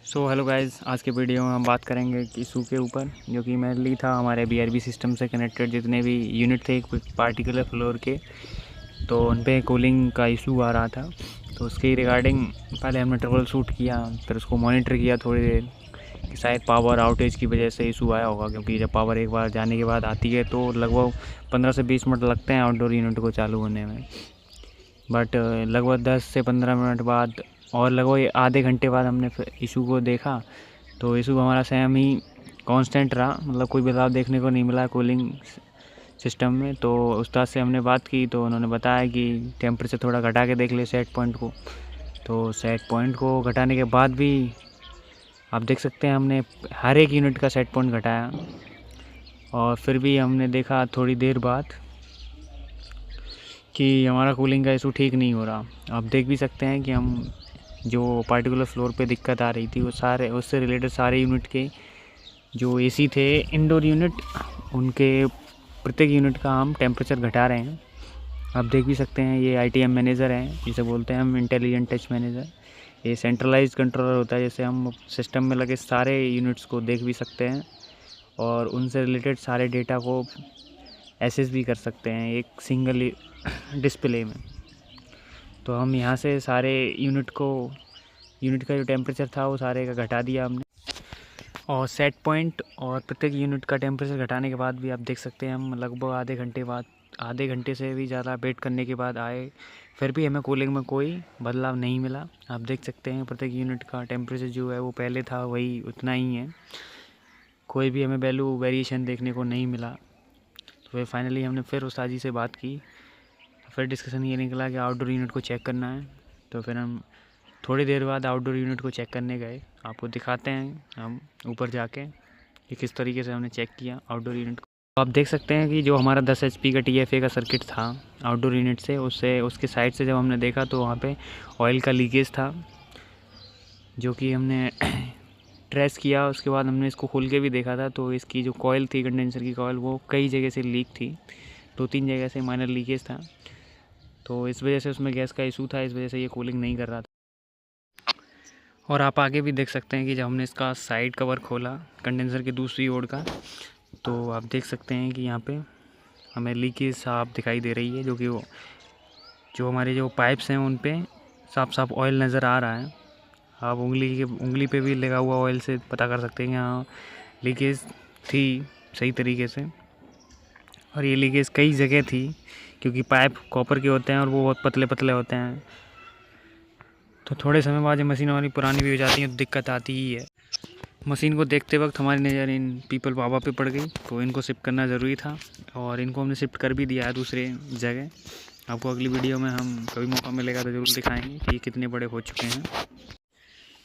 Hello guys, आज के video में हम बात करेंगे इशू के ऊपर जो कि मेनली था हमारे बीआरबी सिस्टम से कनेक्टेड जितने भी यूनिट थे एक पार्टिकुलर फ्लोर के। तो उन पे कूलिंग का इशू आ रहा था। तो उसके रिगार्डिंग पहले हमने ट्रबल शूट किया, फिर उसको मॉनिटर किया थोड़ी देर कि शायद पावर आउटेज की वजह से इशू आया होगा, क्योंकि जब पावर एक बार जाने के बाद आती है तो लगभग 15 से 20 मिनट लगते हैं आउटडोर यूनिट को चालू होने में। बट लगभग 10 से 15 मिनट बाद और लगभग आधे घंटे बाद हमने इशू को देखा तो इशू हमारा सेम ही कांस्टेंट रहा, मतलब कोई बदलाव देखने को नहीं मिला कूलिंग सिस्टम में। तो उस्ताद से हमने बात की तो उन्होंने बताया कि टेम्परेचर थोड़ा घटा के देख ले सेट पॉइंट को। तो सेट पॉइंट को घटाने के बाद भी आप देख सकते हैं हमने हर एक यूनिट का सेट पॉइंट घटाया, और फिर भी हमने देखा थोड़ी देर बाद कि हमारा कूलिंग का इशू ठीक नहीं हो रहा। आप देख भी सकते हैं कि हम जो पार्टिकुलर फ्लोर पे दिक्कत आ रही थी वो सारे उससे रिलेटेड सारे यूनिट के जो एसी थे इंडोर यूनिट, उनके प्रत्येक यूनिट का हम टेम्परेचर घटा रहे हैं। आप देख भी सकते हैं ये आईटीएम मैनेजर हैं, जिसे बोलते हैं हम इंटेलिजेंट टच मैनेजर। ये सेंट्रलाइज कंट्रोलर होता है, जैसे हम सिस्टम में लगे सारे यूनिट्स को देख भी सकते हैं और उनसे रिलेटेड सारे डेटा को एक्सेस भी कर सकते हैं एक सिंगल डिस्प्ले में। तो हम यहाँ से सारे यूनिट का जो टेम्परेचर था वो सारे का घटा दिया हमने, और सेट पॉइंट और प्रत्येक यूनिट का टेम्परेचर घटाने के बाद भी आप देख सकते हैं हम लगभग आधे घंटे से भी ज़्यादा वेट करने के बाद आए, फिर भी हमें कूलिंग में कोई बदलाव नहीं मिला। आप देख सकते हैं प्रत्येक यूनिट का टेम्परेचर जो है वो पहले था वही उतना ही है, कोई भी हमें वैल्यू वेरिएशन देखने को नहीं मिला। तो फिर फाइनली हमने फिर उस्ताद जी से बात की, फिर डिस्कशन ये निकला कि आउटडोर यूनिट को चेक करना है। तो फिर हम थोड़ी देर बाद आउटडोर यूनिट को चेक करने गए। आपको दिखाते हैं हम ऊपर जाके कि किस तरीके से हमने चेक किया आउटडोर यूनिट को। तो आप देख सकते हैं कि जो हमारा 10 HP का TFA का सर्किट था आउटडोर यूनिट से, उससे उसके साइड से जब हमने देखा तो वहाँ पे ऑयल का लीकेज था, जो कि हमने ट्रेस किया। उसके बाद हमने इसको खोल के भी देखा था तो इसकी जो कॉयल थी कंडेंसर की कॉयल वो कई जगह से लीक थी, 2-3 जगह से माइनर लीकेज था। तो इस वजह से उसमें गैस का इशू था, इस वजह से ये कूलिंग नहीं कर रहा था। और आप आगे भी देख सकते हैं कि जब हमने इसका साइड कवर खोला कंडेंसर की दूसरी ओर का, तो आप देख सकते हैं कि यहाँ पे हमें लीकेज साफ दिखाई दे रही है, जो कि वो जो हमारे जो पाइप्स हैं उन पे साफ साफ ऑयल नज़र आ रहा है। आप उंगली पे भी लगा हुआ ऑयल से पता कर सकते हैं कि हाँ लीकेज थी सही तरीके से। और ये लीकेज कई जगह थी, क्योंकि पाइप कॉपर के होते हैं और वो बहुत पतले पतले होते हैं। तो थोड़े समय बाद ये मशीन हमारी पुरानी भी हो जाती है तो दिक्कत आती ही है। मशीन को देखते वक्त हमारी नज़र इन पीपल बाबा पे पड़ गई, तो इनको शिफ्ट करना ज़रूरी था और इनको हमने शिफ्ट कर भी दिया है दूसरे जगह। आपको अगली वीडियो में हम कभी मौका मिलेगा तो ज़रूर दिखाएंगे कि ये कितने बड़े हो चुके हैं।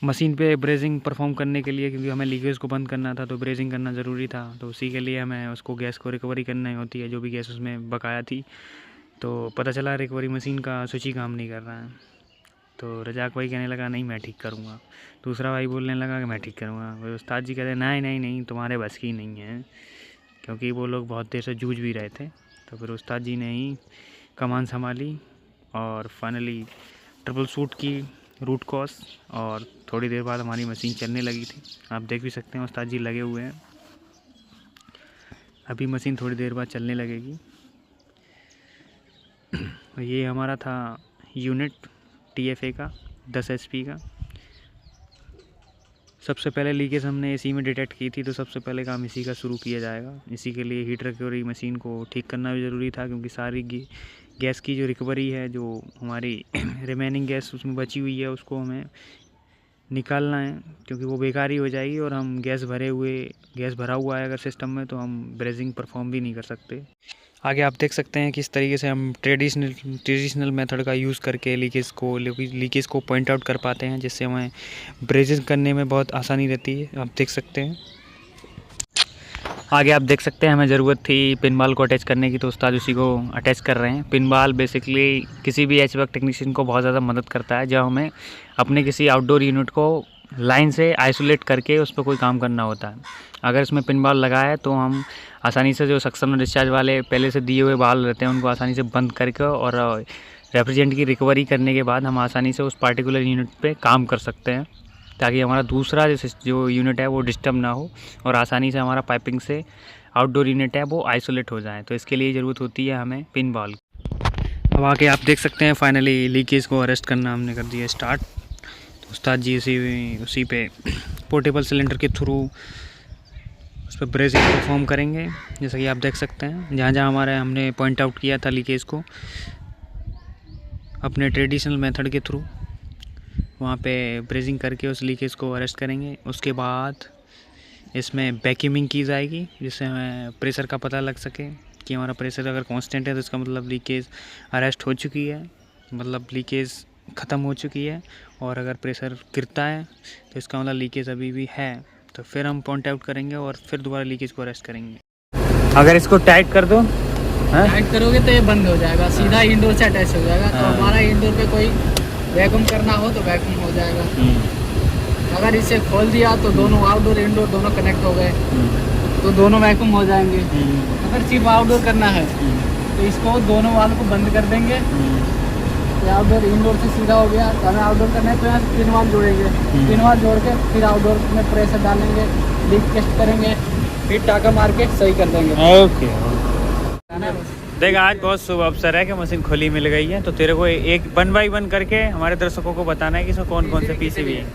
मशीन पे ब्रेजिंग परफॉर्म करने के लिए, क्योंकि हमें लीकेज को बंद करना था तो ब्रेजिंग करना ज़रूरी था, तो उसी के लिए हमें उसको गैस को रिकवरी करनी होती है, जो भी गैस उसमें बकाया थी। तो पता चला रिकवरी मशीन का स्विच ही काम नहीं कर रहा है। तो रजाक भाई कहने लगा नहीं मैं ठीक करूँगा, दूसरा भाई बोलने लगा कि मैं ठीक करूँगा। वही उस्ताद जी कहते नहीं नहीं नहीं तुम्हारे बस की नहीं है, क्योंकि वो लोग बहुत देर से जूझ भी रहे थे। तो फिर उस्ताद जी ने ही कमान संभाली और फाइनली ट्रबल शूट की रूट कॉज, और थोड़ी देर बाद हमारी मशीन चलने लगी थी। आप देख भी सकते हैं उस्ताद जी लगे हुए हैं, अभी मशीन थोड़ी देर बाद चलने लगेगी। ये हमारा था यूनिट TFA का 10 HP का। सबसे पहले लीकेज हमने इसी में डिटेक्ट की थी, तो सबसे पहले काम इसी का शुरू किया जाएगा। इसी के लिए हीट रिकवरी मशीन को ठीक करना भी ज़रूरी था, क्योंकि सारी गैस की जो रिकवरी है, जो हमारी रिमेनिंग गैस उसमें बची हुई है, उसको हमें निकालना है, क्योंकि वो बेकार ही हो जाएगी और हम गैस भरा हुआ है अगर सिस्टम में, तो हम ब्रेजिंग परफॉर्म भी नहीं कर सकते। आगे आप देख सकते हैं किस तरीके से हम ट्रेडिशनल मेथड का यूज़ करके लीकेज को पॉइंट आउट कर पाते हैं, जिससे हमें ब्रेजिंग करने में बहुत आसानी रहती है। आप देख सकते हैं आगे आप देख सकते हैं हमें ज़रूरत थी पिन बाल को अटैच करने की, तो उस्ताद उसी को अटैच कर रहे हैं। पिन बाल बेसिकली किसी भी HVAC टेक्नीशियन को बहुत ज़्यादा मदद करता है जब हमें अपने किसी आउटडोर यूनिट को लाइन से आइसोलेट करके उस पर कोई काम करना होता है। अगर इसमें पिन बाल लगा है तो हम आसानी से जो सक्शन और डिस्चार्ज वाले पहले से दिए हुए बाल रहते हैं उनको आसानी से बंद करके और रेफ्रिजरेंट की रिकवरी करने के बाद हम आसानी से उस पार्टिकुलर यूनिट पे काम कर सकते हैं। ताकि हमारा दूसरा जो यूनिट है वो डिस्टर्ब ना हो और आसानी से हमारा पाइपिंग से आउटडोर यूनिट है वो आइसोलेट हो जाए। तो इसके लिए ज़रूरत होती है हमें पिन बॉल। अब आगे आप देख सकते हैं फाइनली लीकेज को अरेस्ट करना हमने कर दिया स्टार्ट। तो उस्ताद जी उसी पे पोर्टेबल सिलेंडर के थ्रू उस पर ब्रेजिंग परफॉर्म करेंगे। जैसा कि आप देख सकते हैं जहाँ जहाँ हमने पॉइंट आउट किया था लीकेज को अपने ट्रेडिशनल मेथड के थ्रू वहाँ पे ब्रेजिंग करके उस लीकेज को अरेस्ट करेंगे। उसके बाद इसमें वैक्यूमिंग की जाएगी जिससे हमें प्रेशर का पता लग सके कि हमारा प्रेशर अगर कांस्टेंट है तो इसका मतलब लीकेज अरेस्ट हो चुकी है, मतलब लीकेज ख़त्म हो चुकी है। और अगर प्रेशर गिरता है तो इसका मतलब लीकेज अभी भी है। तो फिर हम पॉइंट आउट करेंगे और फिर दोबारा लीकेज को अरेस्ट करेंगे। अगर इसको टाइट कर दो, टाइट करोगे तो ये बंद हो जाएगा, सीधा इंडोर से अटैच हो जाएगा। तो हमारा इंडोर पे कोई वैक्यूम करना हो तो वैक्यूम हो जाएगा। अगर इसे खोल दिया तो दोनों आउटडोर इंडोर दोनों कनेक्ट हो गए तो दोनों वैक्यूम हो जाएंगे। अगर सिर्फ आउटडोर करना है तो इसको दोनों वाल को बंद कर देंगे। आउटडोर इंडोर से सीधा हो गया। तो हमें आउटडोर करना है तो यहाँ से 3 वाल जोड़ेंगे, 3 वाल जोड़ के फिर आउटडोर में प्रेशर डालेंगे, लीक टेस्ट करेंगे, फिर टाका मार के सही कर देंगे। ओके देख, आज बहुत शुभ अवसर है कि मशीन खुली मिल गई है। तो तेरे को एक 1 बाय 1 करके हमारे दर्शकों को बताना है कि इसमें कौन कौन से पीसीबी है।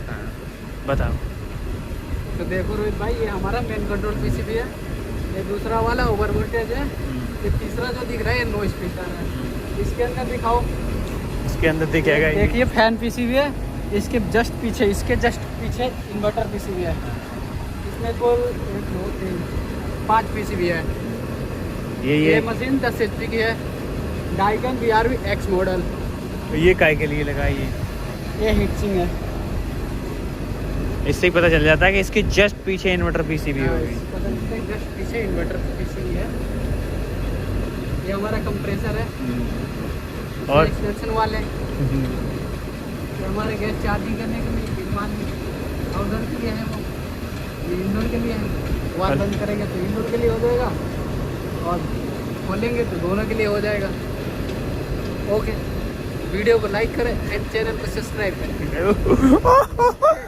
बताओ। तो देखो रोहित भाई, ये हमारा मेन कंट्रोल पीसीबी है, ये दूसरा वाला ओवर वोल्टेज है, ये तीसरा जो दिख रहा है ये नो स्पीकर है। इसके अंदर दिखाओ, इसके अंदर दिखेगा देखिए फैन पीसीबी है, इसके जस्ट पीछे, इसके जस्ट पीछे इन्वर्टर पीसीबी है। इसमें कुल 1 2 3 5 पीसीबी है। ये मशीन 10 HP की है, डाइकन BRV X मॉडल। ये काय के लिए लगा ये हीट सिंक है। इससे ही पता चल जाता है कि इसके जस्ट पीछे इन्वर्टर पीसीबी होगी। जस्ट पीछे इन्वर्टर पीसीबी है। ये हमारा कंप्रेसर है और एक्सटेंशन वाले। ये हमारे गैस चार्जिंग करने के लिए आउटडोर के लिए है, वो ये इंडोर के लिए है। वाल बंद करेंगे तो इंडोर के लिए हो जाएगा और खोलेंगे तो दोनों के लिए हो जाएगा। ओके, वीडियो को लाइक करें एंड चैनल को सब्सक्राइब करें।